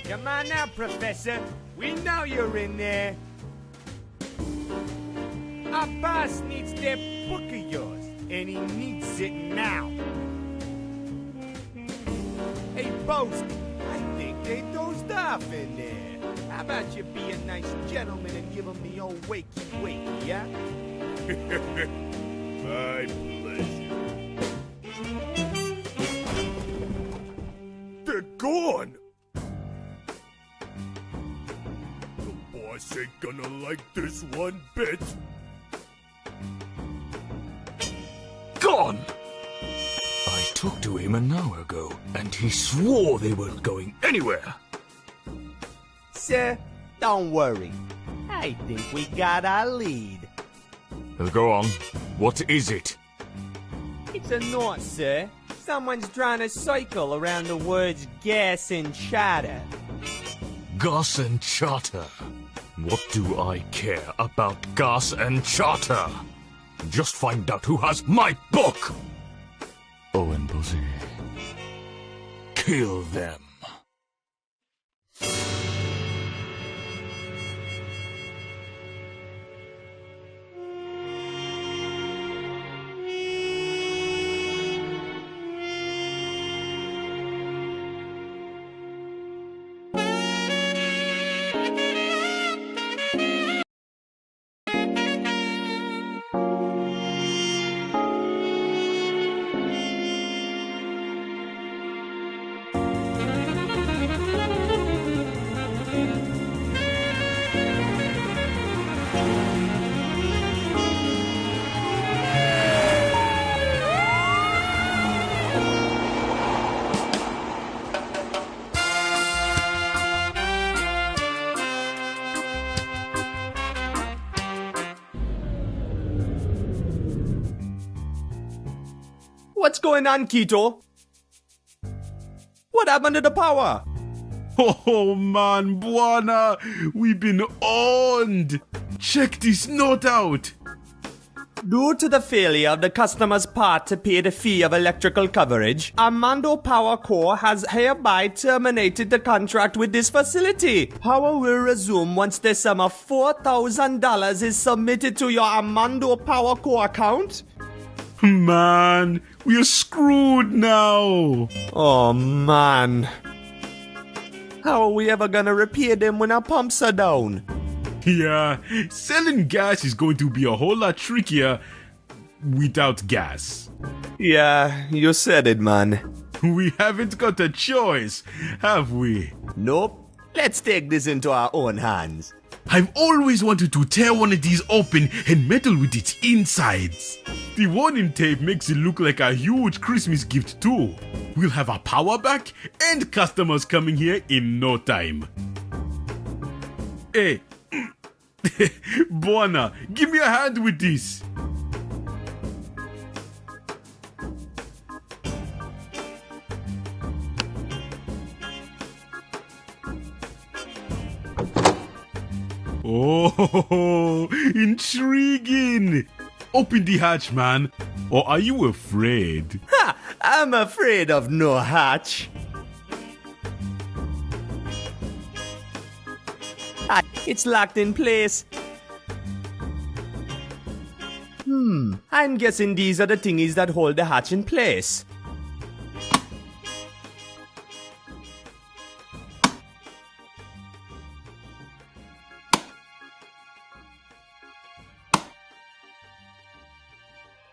Come on now, Professor. We know you're in there. Our boss needs that book of yours, and he needs it now. Hey, Boast, I think they dozed off in there. How about you be a nice gentleman and give them the old wakey-wakey, yeah? My pleasure. They're gone! Ain't gonna like this one bit. Gone! I talked to him an hour ago, and he swore they weren't going anywhere. Sir, don't worry. I think we got our lead. Go on. What is it? It's a knot, sir. Someone's trying to cycle around the words gas and charter. Gas and charter. What do I care about gas and charter? Just find out who has my book! Owen Buzzy. Kill them. What's going on, Keto? What happened to the power? Oh man, Buana, we've been owned. Check this note out. Due to the failure of the customer's part to pay the fee of electrical coverage, Armando Power Co. has hereby terminated the contract with this facility. Power will resume once the sum of $4,000 is submitted to your Armando Power Co. account. Man, we're screwed now. Oh man. How are we ever gonna repair them when our pumps are down? Yeah, selling gas is going to be a whole lot trickier without gas. Yeah, you said it, man. We haven't got a choice, have we? Nope. Let's take this into our own hands. I've always wanted to tear one of these open and meddle with its insides. The warning tape makes it look like a huge Christmas gift too. We'll have our power back and customers coming here in no time. Hey, Buana, give me a hand with this. Oh, intriguing. Open the hatch, man. Or are you afraid? Ha! I'm afraid of no hatch. Ah, it's locked in place. I'm guessing these are the thingies that hold the hatch in place.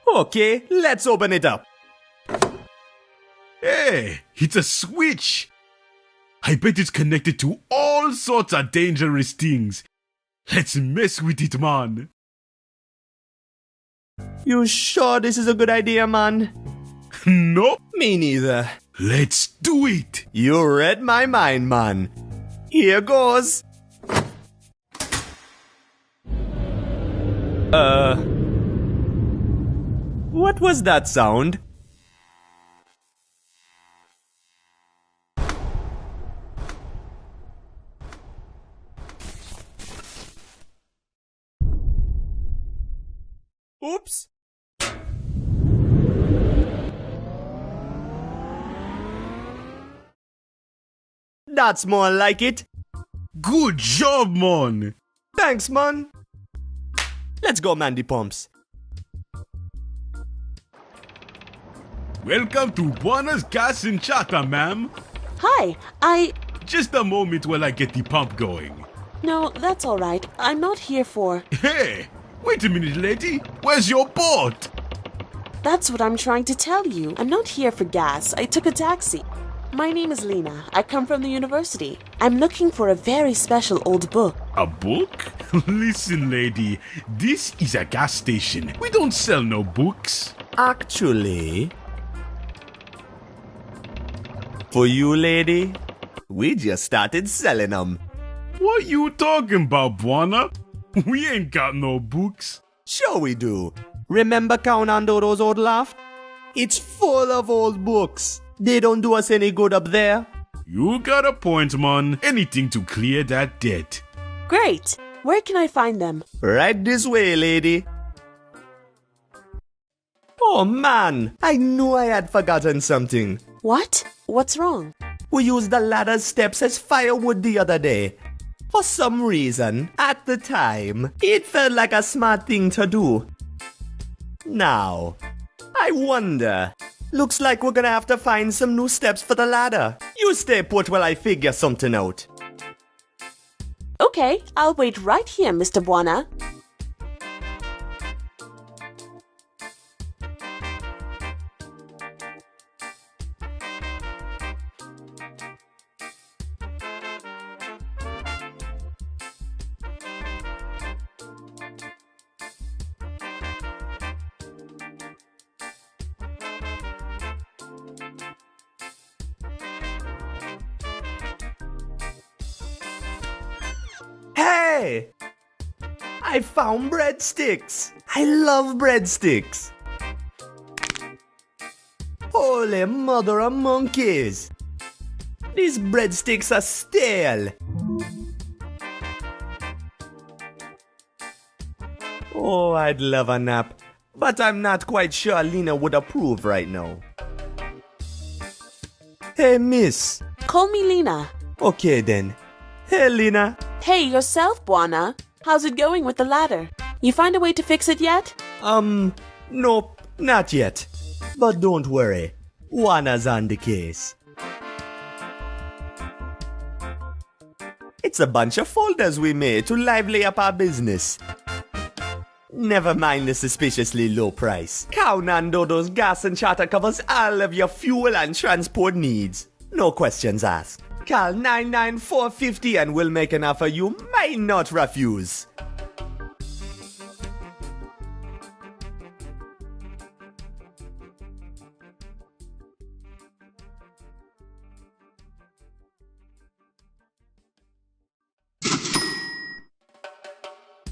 Okay, let's open it up. Hey, it's a switch. I bet it's connected to all sorts of dangerous things. Let's mess with it, man. You sure this is a good idea, man? No. Me neither. Let's do it! You read my mind, man. Here goes. What was that sound? Oops. That's more like it. Good job, man! Thanks, man. Let's go, Mandy Pumps. Welcome to Buona's Gas and Charter, ma'am. Hi, Just a moment while I get the pump going. No, that's all right. I'm not here for... Hey, wait a minute, lady. Where's your boat? That's what I'm trying to tell you. I'm not here for gas. I took a taxi. My name is Lena. I come from the university. I'm looking for a very special old book. A book? Listen, lady. This is a gas station. We don't sell no books. Actually, for you, lady, we just started selling them. What you talking about, Buona? We ain't got no books. Sure we do. Remember Count Andodo's old loft? It's full of old books. They don't do us any good up there. You got a point, man. Anything to clear that debt. Great. Where can I find them? Right this way, lady. Oh man, I knew I had forgotten something. What? What's wrong? We used the ladder steps as firewood the other day. For some reason, at the time, it felt like a smart thing to do. Now, I wonder. Looks like we're gonna have to find some new steps for the ladder. You stay put while I figure something out. Okay, I'll wait right here, Mr. Buona. Hey! I found breadsticks. I love breadsticks. Holy mother of monkeys. These breadsticks are stale. Oh, I'd love a nap. But I'm not quite sure Lena would approve right now. Hey, miss. Call me Lena. Okay then. Hey, Lena. Hey, yourself, Buona. How's it going with the ladder? You find a way to fix it yet? Nope, not yet. But don't worry. Juana's on the case. It's a bunch of folders we made to lively up our business. Never mind the suspiciously low price. Count Andodo's Gas and Charter covers all of your fuel and transport needs. No questions asked. Call 99450 and we'll make an offer you might not refuse.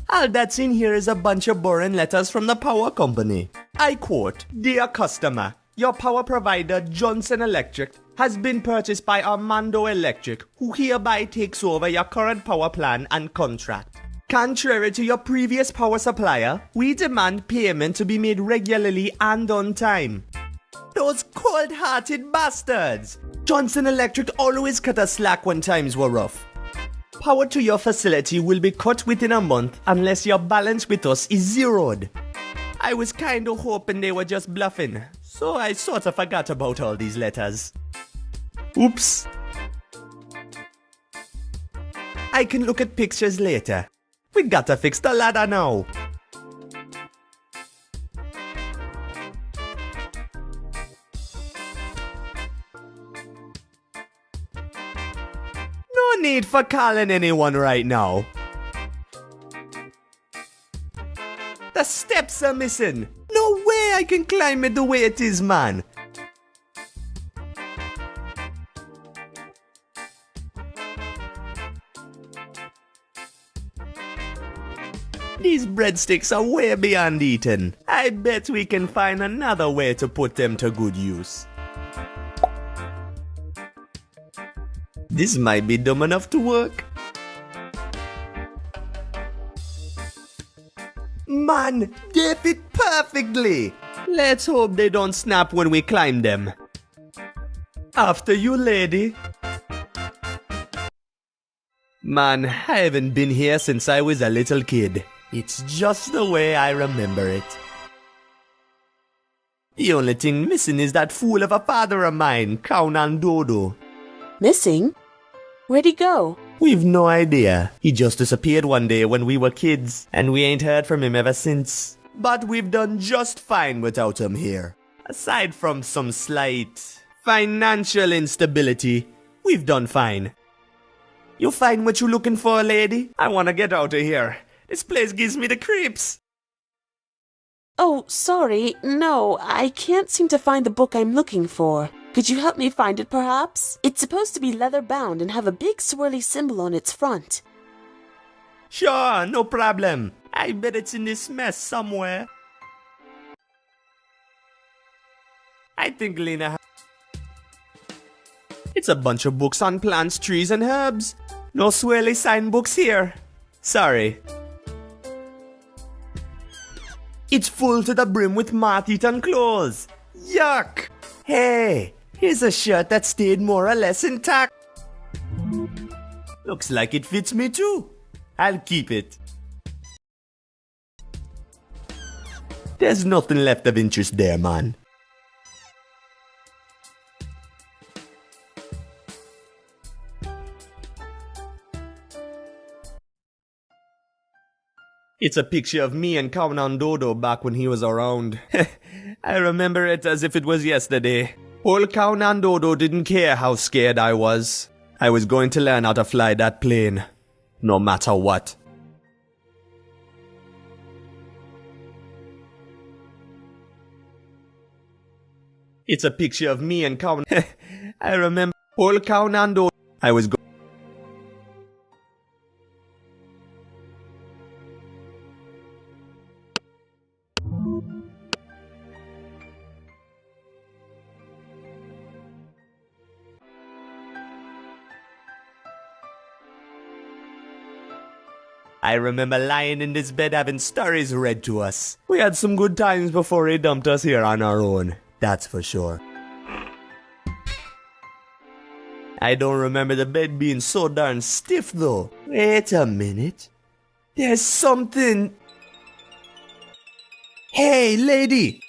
All that's in here is a bunch of boring letters from the power company. I quote, "Dear customer, your power provider Johnson Electric has been purchased by Armando Electric, who hereby takes over your current power plan and contract. Contrary to your previous power supplier, we demand payment to be made regularly and on time." Those cold-hearted bastards! Johnson Electric always cut us slack when times were rough. Power to your facility will be cut within a month unless your balance with us is zeroed. I was kinda hoping they were just bluffing, so I sorta forgot about all these letters. Oops. I can look at pictures later. We gotta fix the ladder now. No need for calling anyone right now. The steps are missing. No way I can climb it the way it is, man. breadsticks are way beyond eating. I bet we can find another way to put them to good use. This might be dumb enough to work. Man, they fit perfectly. Let's hope they don't snap when we climb them. After you, lady. Man, I haven't been here since I was a little kid. It's just the way I remember it. The only thing missing is that fool of a father of mine, Count Dodo. Missing? Where'd he go? We've no idea. He just disappeared one day when we were kids, and we ain't heard from him ever since. But we've done just fine without him here. Aside from some slight financial instability, we've done fine. You find what you're looking for, lady? I want to get out of here. This place gives me the creeps. Oh, sorry. No, I can't seem to find the book I'm looking for. Could you help me find it, perhaps? It's supposed to be leather-bound and have a big swirly symbol on its front. Sure, no problem. I bet it's in this mess somewhere. I think Lena... It's a bunch of books on plants, trees, and herbs. No swirly sign books here. Sorry. It's full to the brim with moth-eaten clothes. Yuck! Hey, here's a shirt that stayed more or less intact. Looks like it fits me too. I'll keep it. There's nothing left of interest there, man. It's a picture of me and Count Dodo back when he was around. I remember it as if it was yesterday. Old Count Dodo didn't care how scared I was. I was going to learn how to fly that plane, no matter what. It's a picture of me and Count... I remember old Count Dodo. I was going... I remember lying in this bed having stories read to us. We had some good times before he dumped us here on our own. That's for sure. I don't remember the bed being so darn stiff though. Wait a minute. There's something... Hey, lady!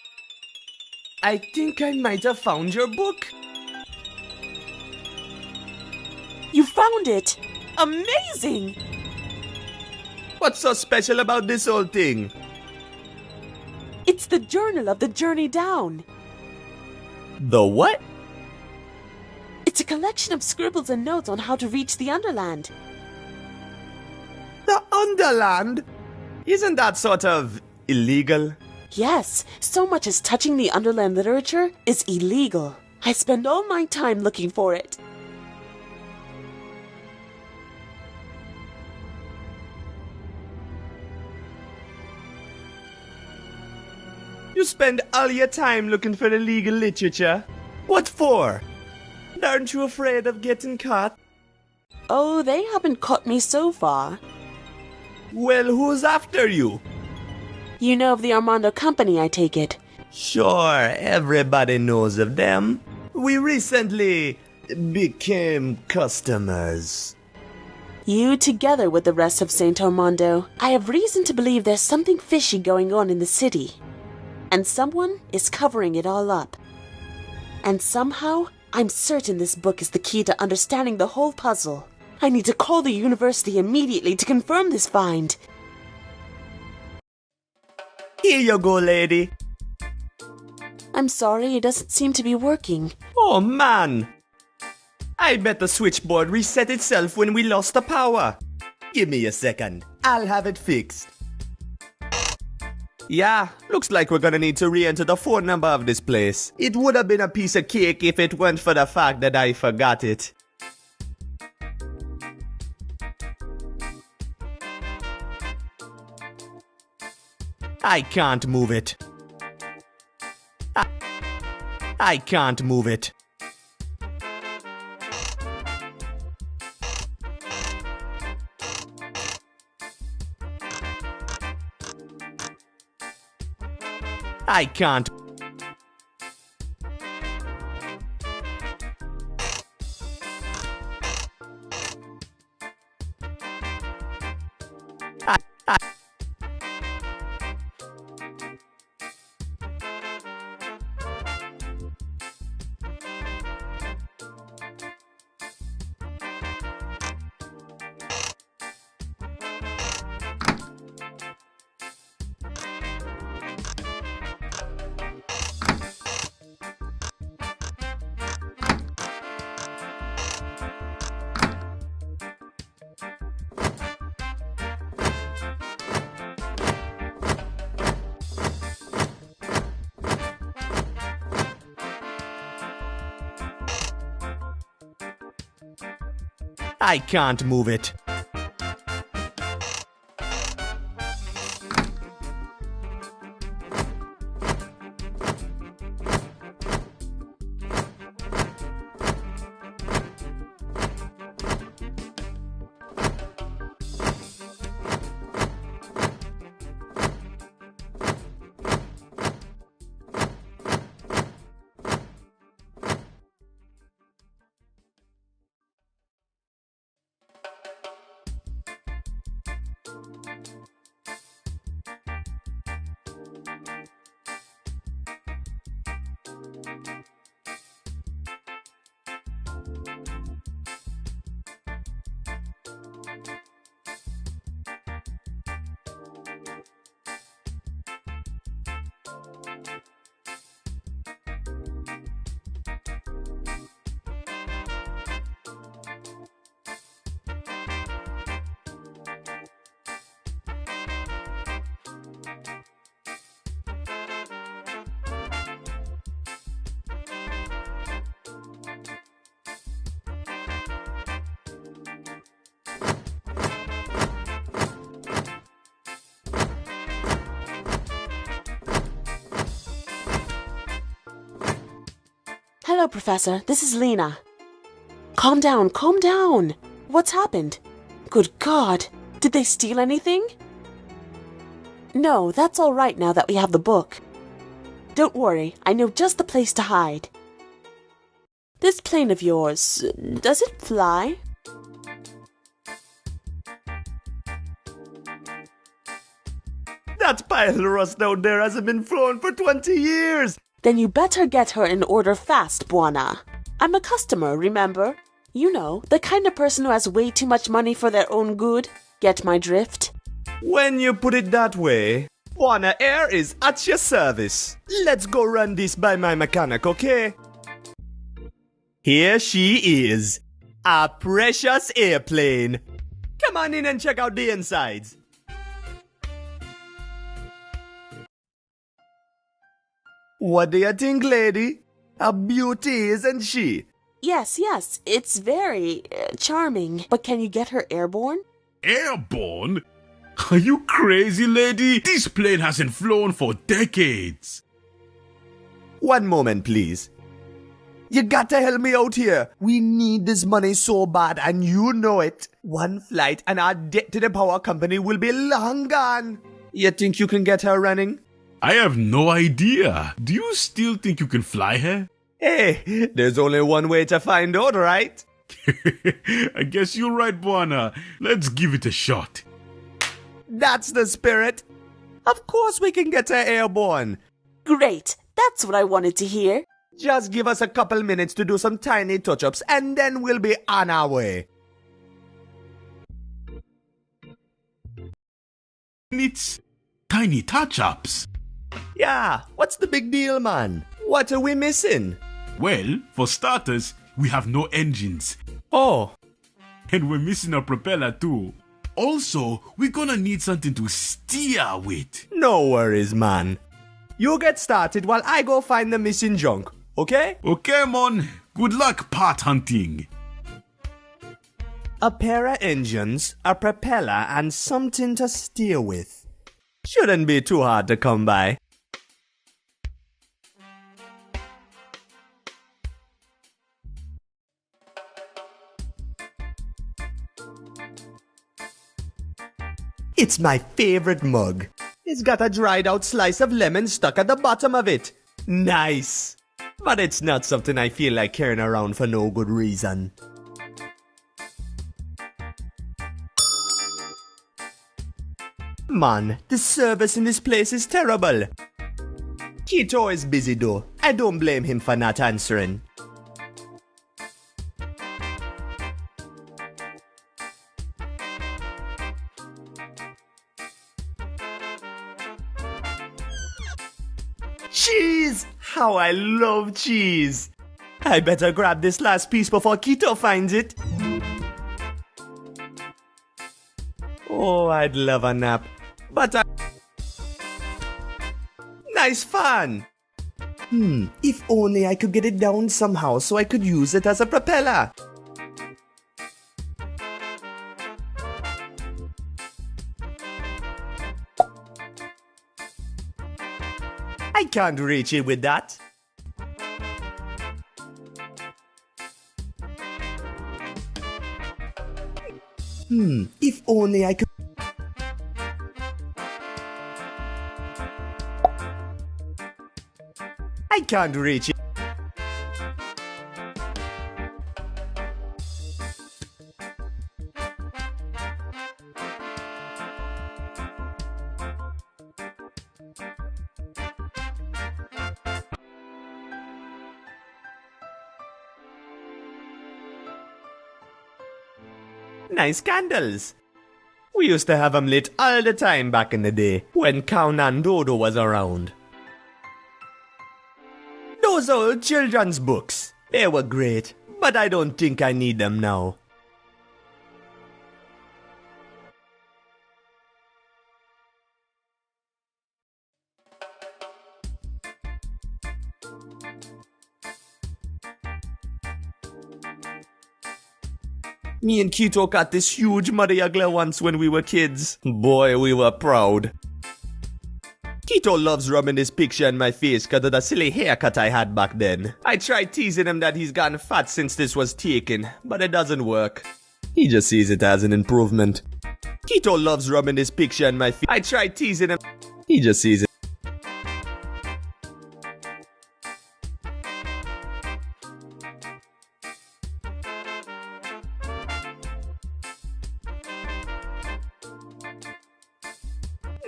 I think I might have found your book. You found it! Amazing! What's so special about this whole thing? It's the journal of the journey down. The what? It's a collection of scribbles and notes on how to reach the Underland. The Underland? Isn't that sort of illegal? Yes, so much as touching the Underland literature is illegal. I spend all my time looking for it. You spend all your time looking for illegal literature? What for? Aren't you afraid of getting caught? Oh, they haven't caught me so far. Well, who's after you? You know of the Armando Company, I take it. Sure, everybody knows of them. We recently became customers. You together with the rest of Saint Armando. I have reason to believe there's something fishy going on in the city. And someone is covering it all up. And somehow, I'm certain this book is the key to understanding the whole puzzle. I need to call the university immediately to confirm this find. Here you go, lady. I'm sorry, it doesn't seem to be working. Oh, man. I bet the switchboard reset itself when we lost the power. Give me a second. I'll have it fixed. Yeah, looks like we're gonna need to re-enter the phone number of this place. It would have been a piece of cake if it weren't for the fact that I forgot it. I can't move it. I can't move it. I can't. I can't move it. Hello, Professor. This is Lena. Calm down, calm down. What's happened? Good God. Did they steal anything? No, that's all right now that we have the book. Don't worry, I know just the place to hide. This plane of yours, does it fly? That pile of rust down there hasn't been flown for 20 years. Then you better get her in order fast, Buana. I'm a customer, remember? You know, the kind of person who has way too much money for their own good. Get my drift? When you put it that way, Buana Air is at your service. Let's go run this by my mechanic, okay? Here she is. A precious airplane. Come on in and check out the insides. What do you think, lady? A beauty, isn't she? Yes, it's very charming. But can you get her airborne? Airborne? Are you crazy, lady? This plane hasn't flown for decades. One moment, please. You gotta help me out here. We need this money so bad, and you know it. One flight and our debt to the power company will be long gone. You think you can get her running? I have no idea. Do you still think you can fly her? Hey, there's only one way to find out, right? I guess you're right, Buana. Let's give it a shot. That's the spirit. Of course we can get her airborne. Great, that's what I wanted to hear. Just give us a couple minutes to do some tiny touch-ups and then we'll be on our way. It's tiny touch-ups. Yeah, what's the big deal, man? What are we missing? Well, for starters, we have no engines. Oh. And we're missing a propeller too. Also, we're gonna need something to steer with. No worries, man. You get started while I go find the missing junk, okay? Okay, mon. Good luck part hunting. A pair of engines, a propeller, and something to steer with. Shouldn't be too hard to come by. It's my favorite mug. It's got a dried out slice of lemon stuck at the bottom of it. Nice. But it's not something I feel like carrying around for no good reason. Man, the service in this place is terrible. Kito is busy though. I don't blame him for not answering. Cheese! How I love cheese! I better grab this last piece before Kito finds it. Oh, I'd love a nap. But nice fun! If only I could get it down somehow so I could use it as a propeller. I can't reach it with that. If only I could... I can't reach it. Nice candles. We used to have them lit all the time back in the day when Count and Dodo was around. Those old children's books, they were great, but I don't think I need them now. Me and Kito got this huge muddy ugly once when we were kids. Boy, we were proud. Kito loves rubbing this picture in my face because of the silly haircut I had back then. I tried teasing him that he's gotten fat since this was taken, but it doesn't work. He just sees it as an improvement. Kito loves rubbing this picture in my face. I tried teasing him. He just sees it.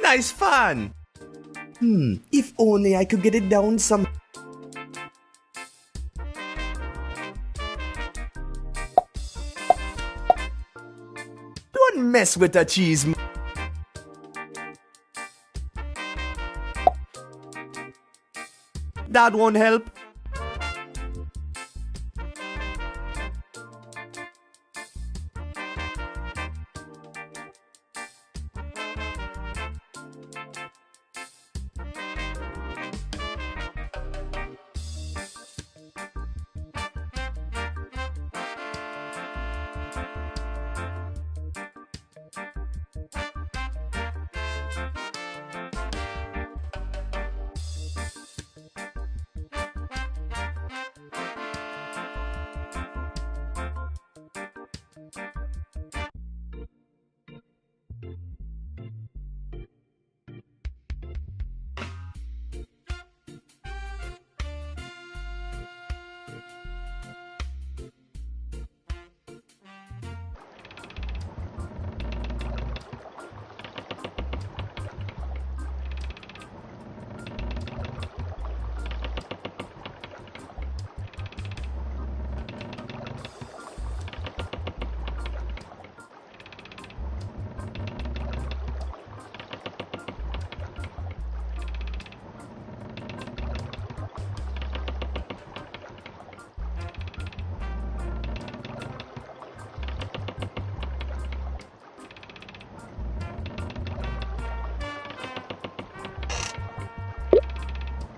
Nice fun! If only I could get it down some... Don't mess with the cheese. That won't help.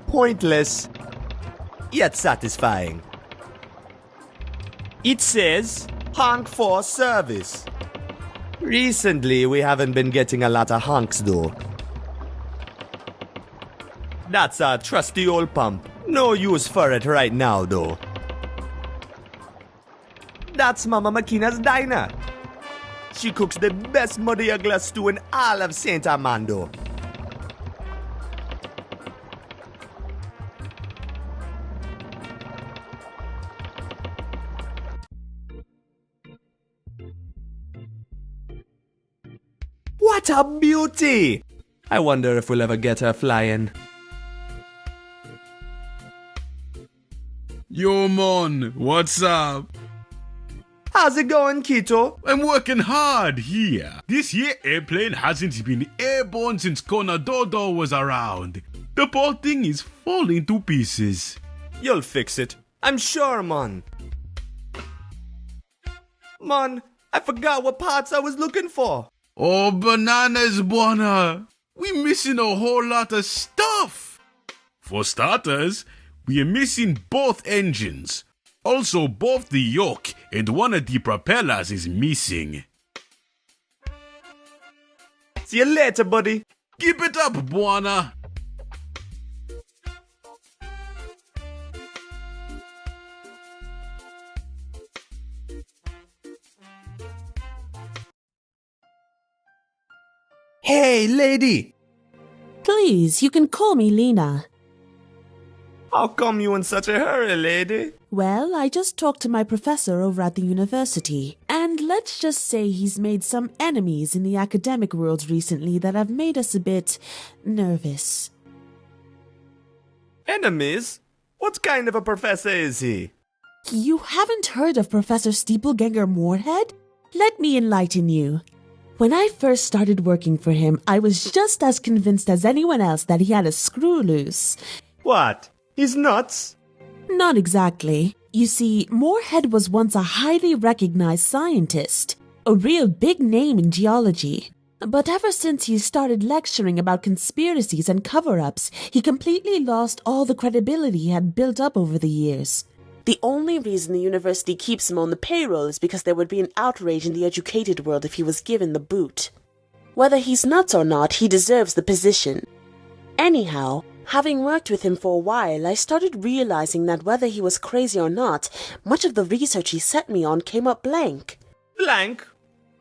Pointless, yet satisfying. It says, honk for service. Recently, we haven't been getting a lot of honks though. That's a trusty old pump. No use for it right now, though. That's Mama Makina's diner. She cooks the best Modiagla stew in all of Saint Armando. What a beauty! I wonder if we'll ever get her flying. Yo, mon, what's up? How's it going, Kito? I'm working hard here. This here airplane hasn't been airborne since Conadodo was around. The poor thing is falling to pieces. You'll fix it. I'm sure, Mon. Mon, I forgot what parts I was looking for. Oh, bananas, Buona. We're missing a whole lot of stuff. For starters, we are missing both engines. Also, both the yoke and one of the propellers is missing. See you later, buddy. Keep it up, Buona. Hey, lady! Please, you can call me Lena. How come you in such a hurry, lady? Well, I just talked to my professor over at the university, and let's just say he's made some enemies in the academic world recently that have made us a bit nervous. Enemies? What kind of a professor is he? You haven't heard of Professor Steepleganger Moorhead? Let me enlighten you. When I first started working for him, I was just as convinced as anyone else that he had a screw loose. What? He's nuts? Not exactly. You see, Moorhead was once a highly recognized scientist, a real big name in geology. But ever since he started lecturing about conspiracies and cover-ups, he completely lost all the credibility he had built up over the years. The only reason the university keeps him on the payroll is because there would be an outrage in the educated world if he was given the boot. Whether he's nuts or not, he deserves the position. Anyhow, having worked with him for a while, I started realizing that whether he was crazy or not, much of the research he set me on came up blank. Blank?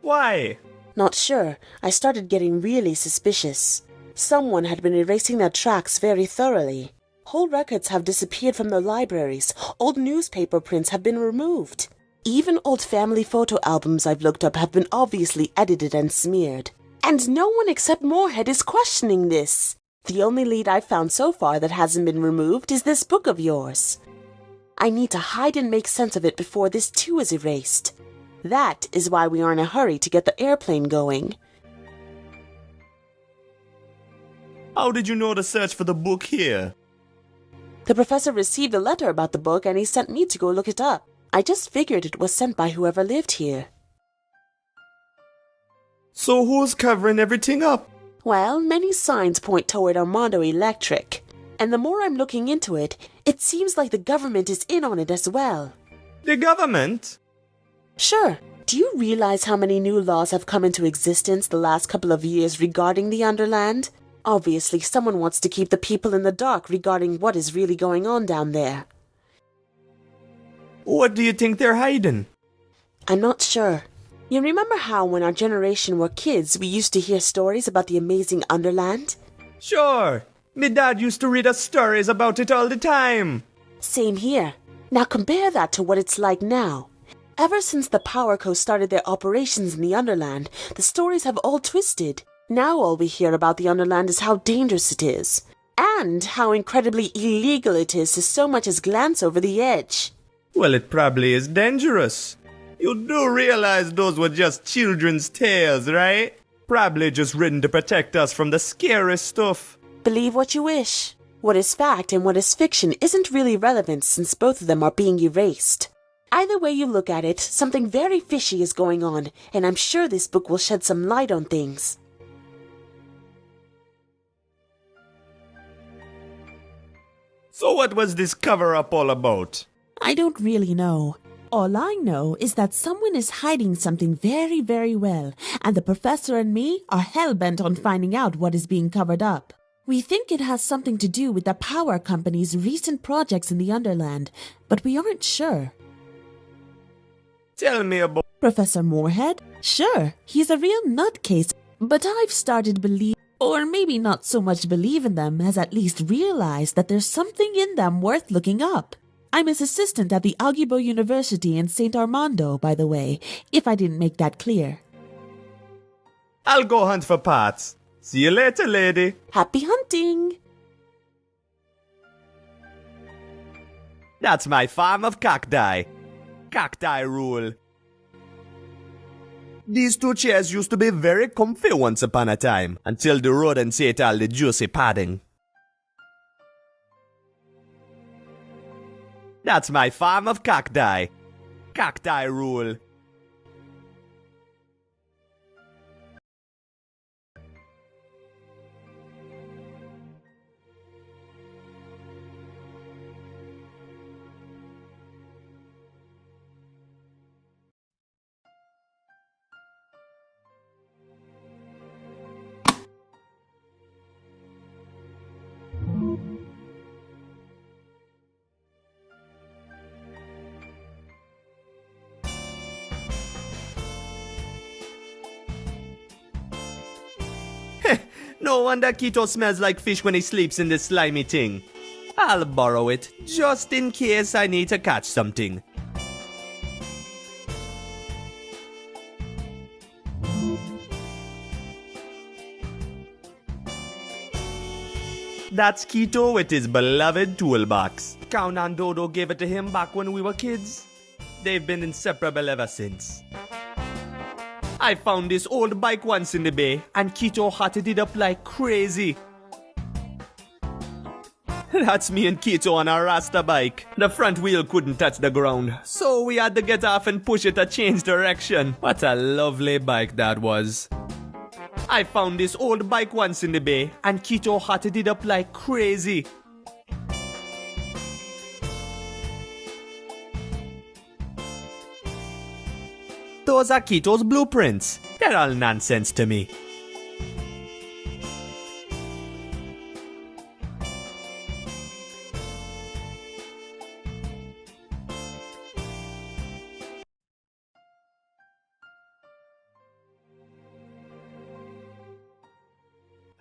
Why? Not sure. I started getting really suspicious. Someone had been erasing their tracks very thoroughly. Whole records have disappeared from the libraries. Old newspaper prints have been removed. Even old family photo albums I've looked up have been obviously edited and smeared. And no one except Moorhead is questioning this. The only lead I've found so far that hasn't been removed is this book of yours. I need to hide and make sense of it before this too is erased. That is why we are in a hurry to get the airplane going. How did you know to search for the book here? The professor received a letter about the book and he sent me to go look it up. I just figured it was sent by whoever lived here. So who's covering everything up? Well, many signs point toward Armando Electric. And the more I'm looking into it, it seems like the government is in on it as well. The government? Sure. Do you realize how many new laws have come into existence the last couple of years regarding the Underland? Obviously, someone wants to keep the people in the dark regarding what is really going on down there. What do you think they're hiding? I'm not sure. You remember how when our generation were kids, we used to hear stories about the amazing Underland? Sure. Me dad used to read us stories about it all the time. Same here. Now compare that to what it's like now. Ever since the Power Co. started their operations in the Underland, the stories have all twisted. Now all we hear about the Underland is how dangerous it is, and how incredibly illegal it is to so much as glance over the edge. Well, it probably is dangerous. You do realize those were just children's tales, right? Probably just written to protect us from the scary stuff. Believe what you wish. What is fact and what is fiction isn't really relevant since both of them are being erased. Either way you look at it, something very fishy is going on, and I'm sure this book will shed some light on things. So what was this cover-up all about? I don't really know. All I know is that someone is hiding something very, very well, and the professor and me are hell-bent on finding out what is being covered up. We think it has something to do with the power company's recent projects in the Underland, but we aren't sure. Tell me about... Professor Moorhead? Sure, he's a real nutcase, but I've started to believe, or maybe not so much believe in them as at least realize that there's something in them worth looking up. I'm his assistant at the Augubo University in St. Armando, by the way, if I didn't make that clear. I'll go hunt for parts. See you later, lady. Happy hunting! That's my farm of cacti. Cacti rule. These two chairs used to be very comfy once upon a time, until the rodents ate all the juicy padding. That's my farm of cacti. Cacti rule. No wonder Keto smells like fish when he sleeps in this slimy thing. I'll borrow it, just in case I need to catch something. That's Keto with his beloved toolbox. Count and Dodo gave it to him back when we were kids. They've been inseparable ever since. I found this old bike once in the bay, and Keto hotted it up like crazy. That's me and Keto on a Rasta bike. The front wheel couldn't touch the ground, so we had to get off and push it to change direction. What a lovely bike that was. I found this old bike once in the bay, and Keto hotted it up like crazy. Those are Keto's blueprints. They're all nonsense to me.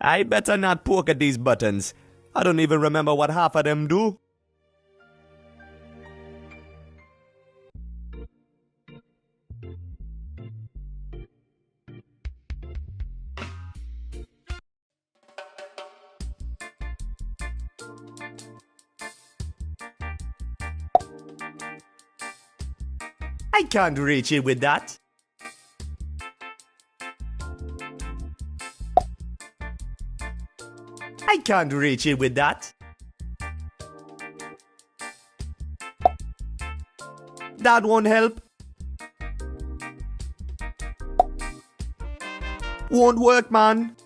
I better not poke at these buttons. I don't even remember what half of them do. I can't reach it with that. I can't reach it with that. That won't help. Won't work, man.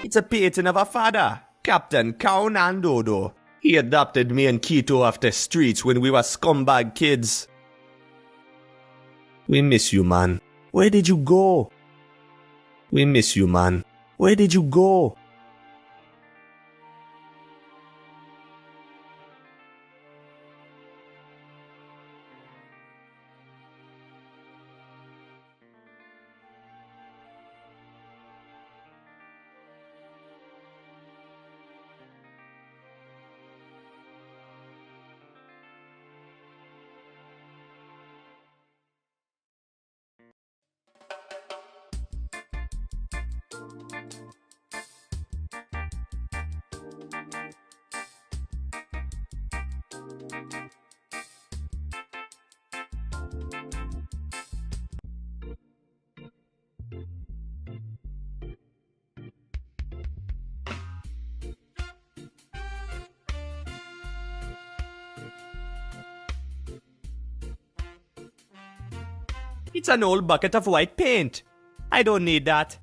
It's a painting of a father, Captain Count and Dodo. He adopted me and Keto off the streets when we were scumbag kids. We miss you, man. Where did you go? We miss you, man. Where did you go? It's an old bucket of white paint. I don't need that.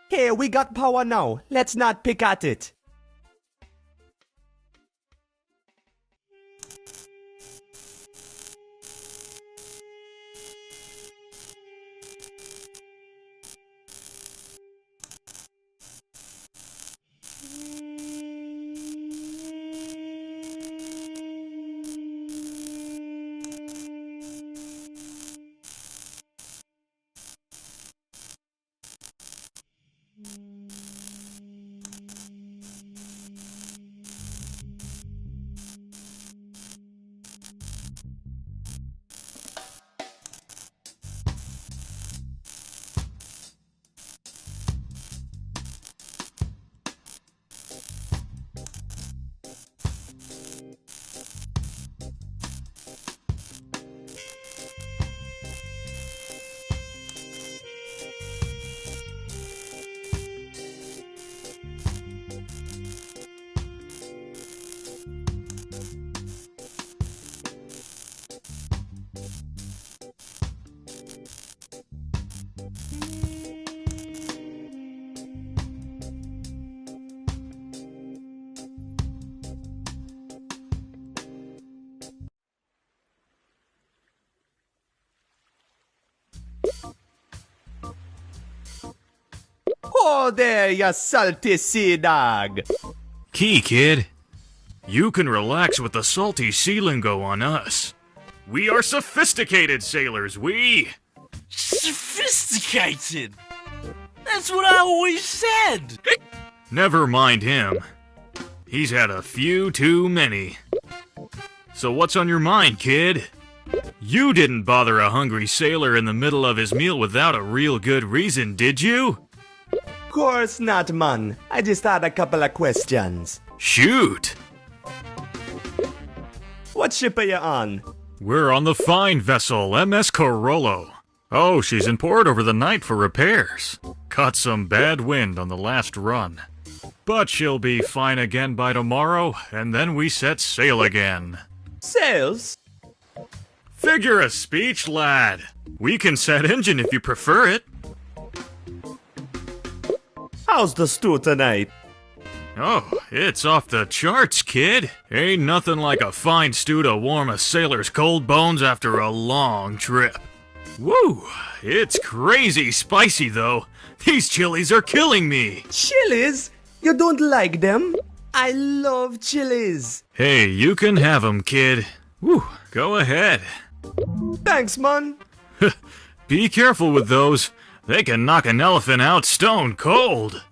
Hey, we got power now. Let's not pick at it. Oh there, you salty sea dog. Key, kid. You can relax with the salty sea lingo on us. We are sophisticated sailors, we! Sophisticated? That's what I always said! Never mind him. He's had a few too many. So what's on your mind, kid? You didn't bother a hungry sailor in the middle of his meal without a real good reason, did you? Course not, man. I just had a couple of questions. Shoot! What ship are you on? We're on the fine vessel, MS Corollo. Oh, she's in port over the night for repairs. Caught some bad wind on the last run. But she'll be fine again by tomorrow, and then we set sail again. Sails? Figure of speech, lad. We can set engine if you prefer it. How's the stew tonight? Oh, it's off the charts, kid. Ain't nothing like a fine stew to warm a sailor's cold bones after a long trip. Woo! It's crazy spicy, though. These chilies are killing me. Chilies? You don't like them? I love chilies. Hey, you can have 'em, kid. Woo, go ahead. Thanks, man. Be careful with those. They can knock an elephant out stone cold.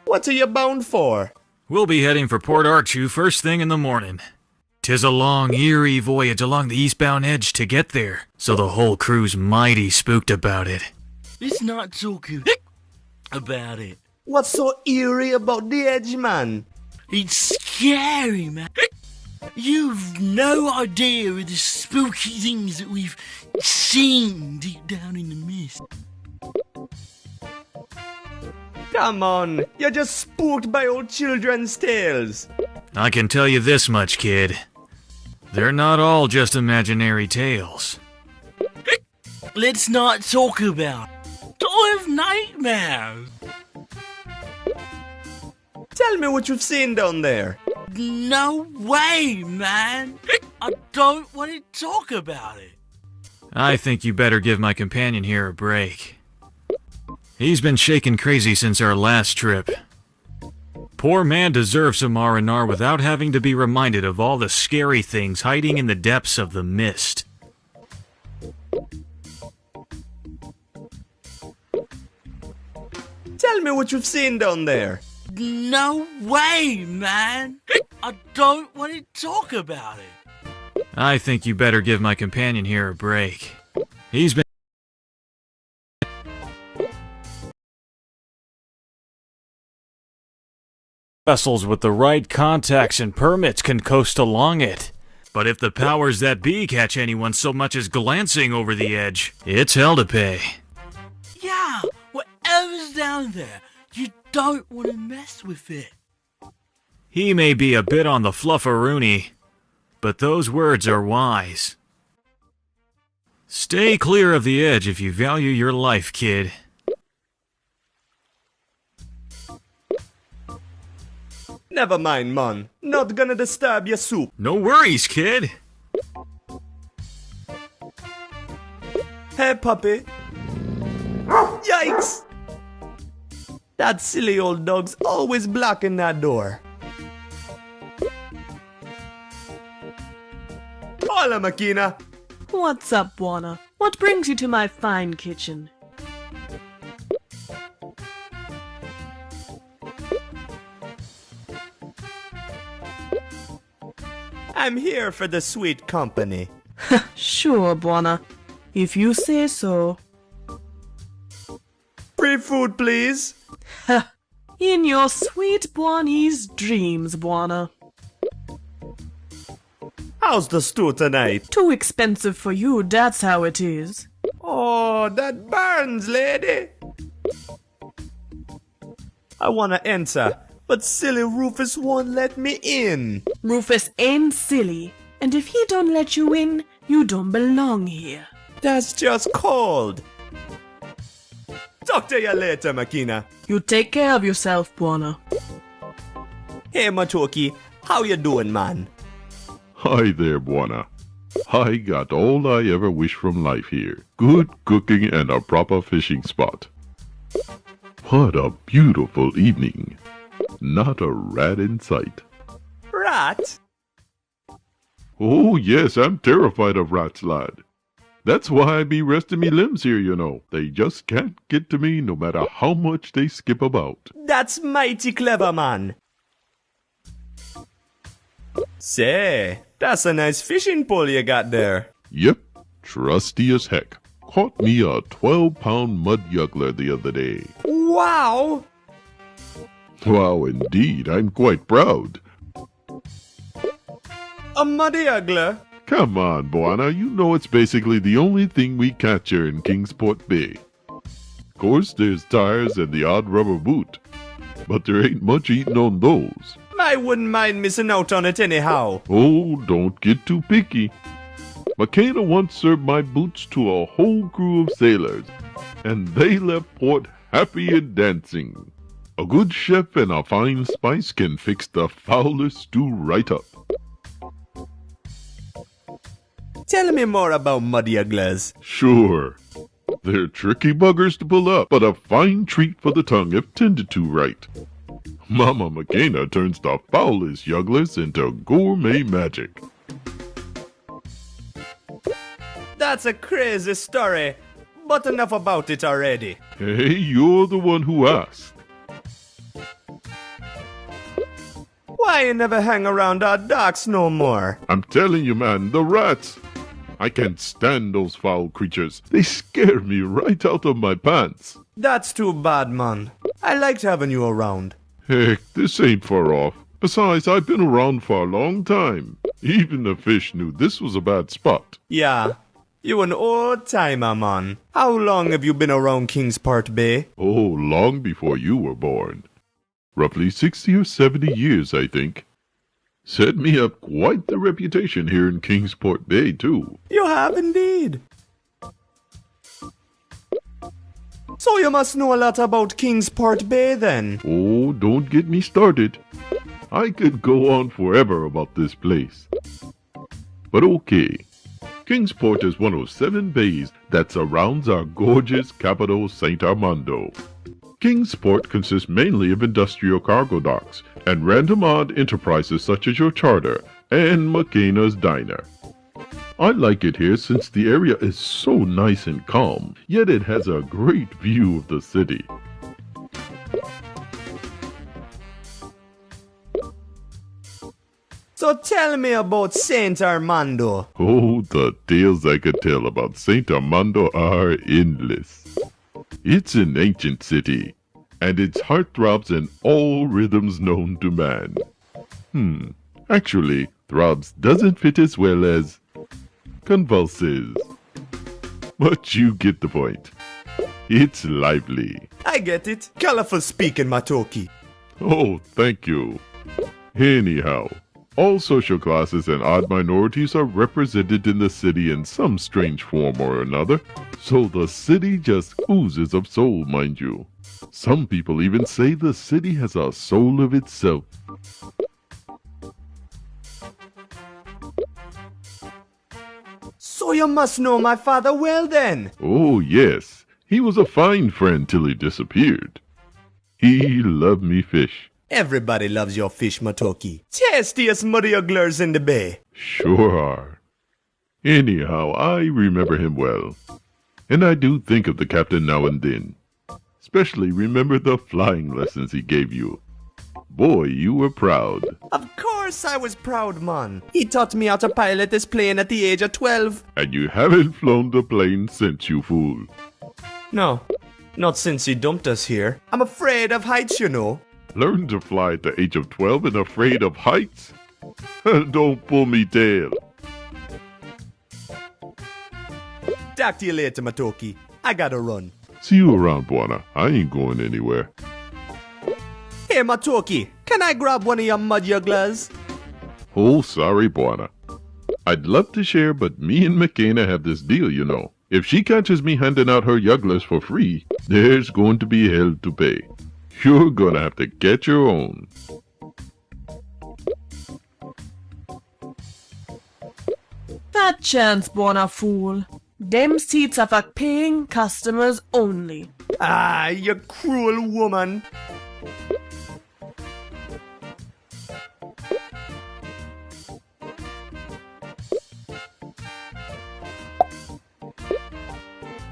What are you bound for? We'll be heading for Port Archu first thing in the morning. 'Tis a long, eerie voyage along the eastbound edge to get there, so the whole crew's mighty spooked about it. Let's not talk about it. What's so eerie about the edge, man? It's scary, man. You've no idea of the spooky things that we've seen deep down in the mist. Come on, you're just spooked by old children's tales. I can tell you this much, kid. They're not all just imaginary tales. Let's not talk about it. I have nightmares. Tell me what you've seen down there. No way, man. I don't want to talk about it. I think you better give my companion here a break. He's been shaking crazy since our last trip. Poor man deserves some R&R without having to be reminded of all the scary things hiding in the depths of the mist. Tell me what you've seen down there. No way, man. I don't want to talk about it. I think you better give my companion here a break. He's been vessels with the right contacts and permits can coast along it. But if the powers that be catch anyone so much as glancing over the edge, it's hell to pay. Yeah, whatever's down there, you don't want to mess with it. He may be a bit on the flufferoonie, but those words are wise. Stay clear of the edge if you value your life, kid. Never mind, man. Not gonna disturb your soup. No worries, kid. Hey, puppy. Yikes! That silly old dog's always blocking that door. Hola, Makina. What's up, Warner? What brings you to my fine kitchen? I'm here for the sweet company. Sure, Buona. If you say so. Free food, please. In your sweet Buoni's dreams, Buona. How's the stew tonight? Too expensive for you, that's how it is. Oh, that burns, lady. I wanna enter, but silly Rufus won't let me in. Rufus ain't silly, and if he don't let you in, you don't belong here. That's just cold. Talk to you later, Makina. You take care of yourself, Buona. Hey, Matoki, how you doing, man? Hi there, Buona. I got all I ever wish from life here. Good cooking and a proper fishing spot. What a beautiful evening. Not a rat in sight. Rat? Oh yes, I'm terrified of rats, lad. That's why I be resting me limbs here, you know. They just can't get to me no matter how much they skip about. That's mighty clever, man. Say, that's a nice fishing pole you got there. Yep, trusty as heck. Caught me a 12-pound mud yuggler the other day. Wow! Wow, indeed, I'm quite proud. A muddy ugler? Come on, Buona, you know it's basically the only thing we catch here in Kingsport Bay. Of course, there's tires and the odd rubber boot, but there ain't much eating on those. I wouldn't mind missing out on it anyhow. Oh, don't get too picky. McKenna once served my boots to a whole crew of sailors, and they left port happy and dancing. A good chef and a fine spice can fix the foulest stew right up. Tell me more about muddy ugglers. Sure. They're tricky buggers to pull up, but a fine treat for the tongue if tended to right. Mama McKenna turns the foulest yugglers into gourmet magic. That's a crazy story, but enough about it already. Hey, you're the one who asked. Why you never hang around our docks no more? I'm telling you, man, the rats. I can't stand those foul creatures. They scare me right out of my pants. That's too bad, man. I liked having you around. Heck, this ain't far off. Besides, I've been around for a long time. Even the fish knew this was a bad spot. Yeah, you an old timer, man. How long have you been around Kingsport Bay? Oh, long before you were born. Roughly 60 or 70 years, I think. Set me up quite the reputation here in Kingsport Bay, too. You have indeed. So you must know a lot about Kingsport Bay then. Oh, don't get me started. I could go on forever about this place. But okay. Kingsport is one of 7 bays that surrounds our gorgeous capital, St. Armando. Kingsport consists mainly of industrial cargo docks and random odd enterprises such as your charter and McKenna's Diner. I like it here since the area is so nice and calm, yet it has a great view of the city. So tell me about Saint Armando. Oh, the tales I could tell about Saint Armando are endless. It's an ancient city, and its heartthrobs in all rhythms known to man. Actually, throbs doesn't fit as well as convulses. But you get the point. It's lively. I get it. Colorful speaking, Matoki. Oh, thank you. Anyhow, all social classes and odd minorities are represented in the city in some strange form or another, so the city just oozes of soul, mind you. Some people even say the city has a soul of itself. So you must know my father well then. Oh yes, he was a fine friend till he disappeared. He loved me fish. Everybody loves your fish, Matoki. Tastiest muddy-ugglers in the bay. Sure are. Anyhow, I remember him well. And I do think of the captain now and then. Especially remember the flying lessons he gave you. Boy, you were proud. Of course I was proud, man. He taught me how to pilot his plane at the age of 12. And you haven't flown the plane since, you fool. No, not since he dumped us here. I'm afraid of heights, you know. Learned to fly at the age of 12 and afraid of heights? Don't pull me tail. Talk to you later, Matoki. I gotta run. See you around, Buana. I ain't going anywhere. Hey, Matoki, can I grab one of your mud-ugglers? Oh, sorry, Buana. I'd love to share, but me and McKenna have this deal, you know. If she catches me handing out her yugglers for free, there's going to be hell to pay. You're gonna have to get your own. Fat chance, Buona fool. Them seats are for paying customers only. Ah, you cruel woman.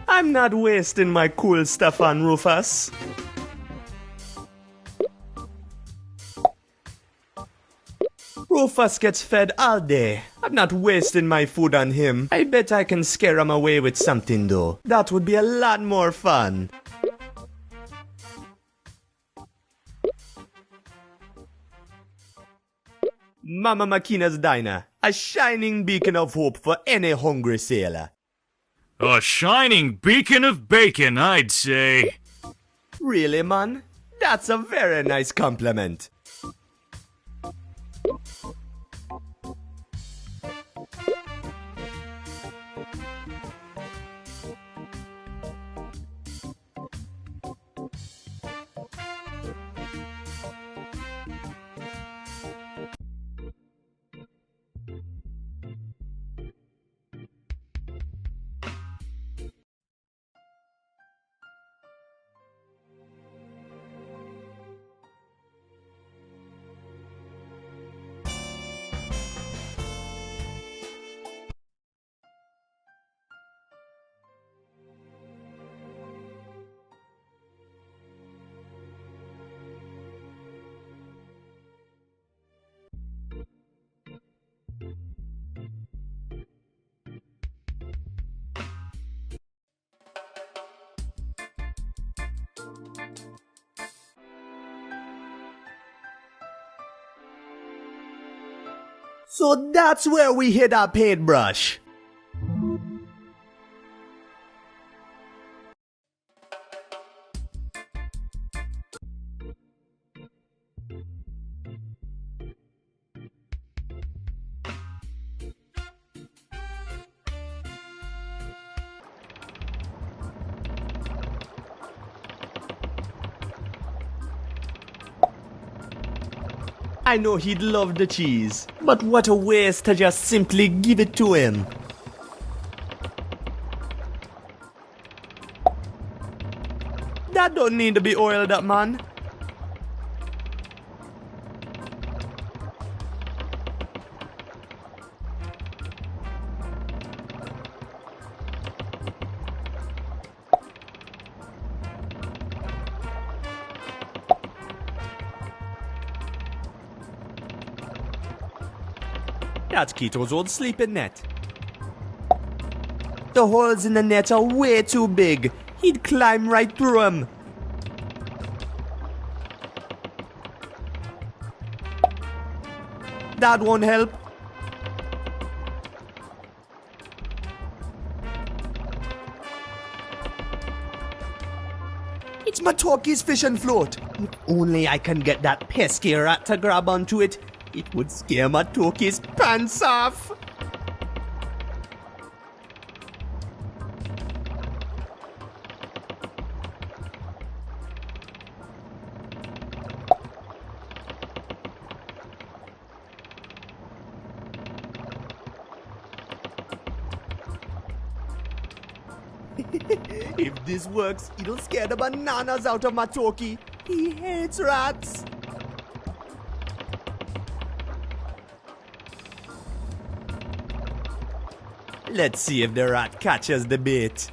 I'm not wasting my cool stuff on Rufus. Rufus gets fed all day. I'm not wasting my food on him. I bet I can scare him away with something though. That would be a lot more fun. Mama Makina's Diner. A shining beacon of hope for any hungry sailor. A shining beacon of bacon, I'd say. Really, man? That's a very nice compliment. So that's where we hit our paintbrush. I know he'd love the cheese, but what a waste to just simply give it to him. That don't need to be oiled up, man. That's Keto's old sleeping net. The holes in the net are way too big. He'd climb right through them. That won't help. It's Matoki's fishing float. If only I can get that pesky rat to grab onto it, it would scare Matoki's pants off. If this works, it'll scare the bananas out of Matoki. He hates rats. Let's see if the rat catches the bait.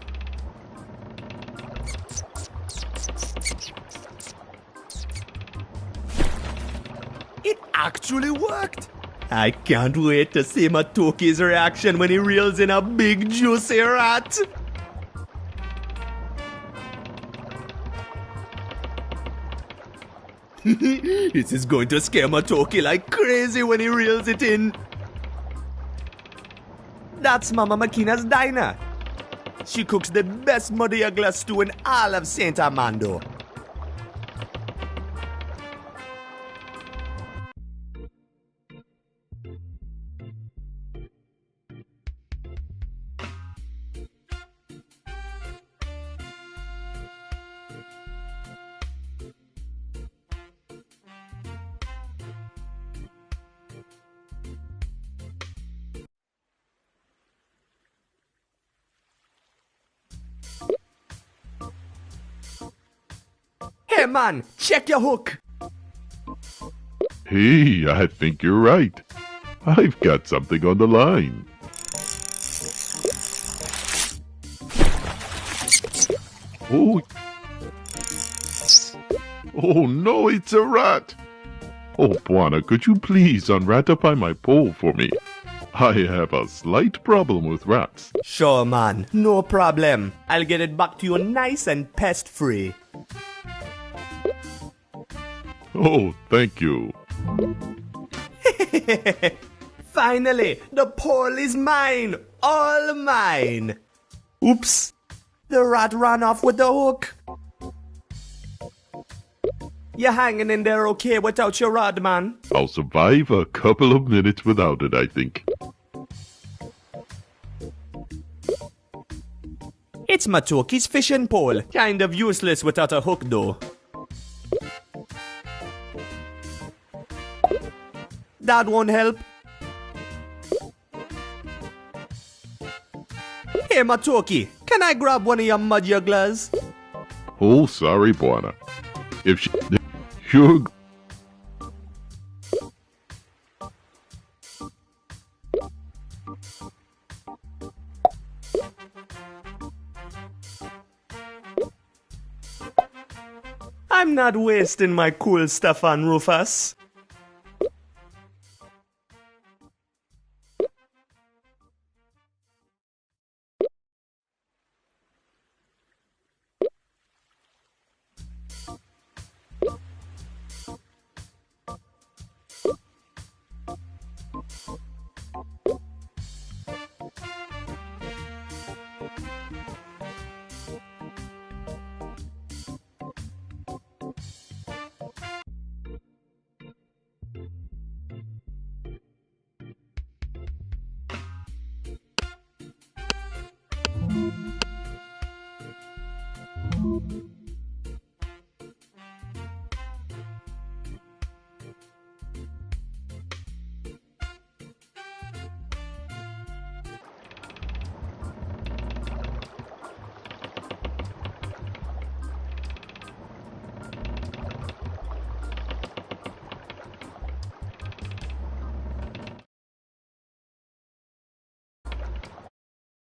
It actually worked. I can't wait to see Matoki's reaction when he reels in a big juicy rat. This is going to scare Matoki like crazy when he reels it in. That's Mama Makina's diner. She cooks the best Modiagla stew in all of Saint Armando. Hey man, check your hook. Hey, I think you're right. I've got something on the line. Oh. Oh no, it's a rat. Oh, Buana, could you please unratify my pole for me? I have a slight problem with rats. Sure man, no problem. I'll get it back to you nice and pest-free. Oh, thank you. Finally, the pole is mine. All mine. Oops. The rat ran off with the hook. You're hanging in there okay without your rod, man? I'll survive a couple of minutes without it, I think. It's Matoki's fishing pole. Kind of useless without a hook, though. That won't help. Hey, Matoki, can I grab one of your mud jugglers? Oh, sorry, Buana. If you're... I'm not wasting my cool stuff on Rufus.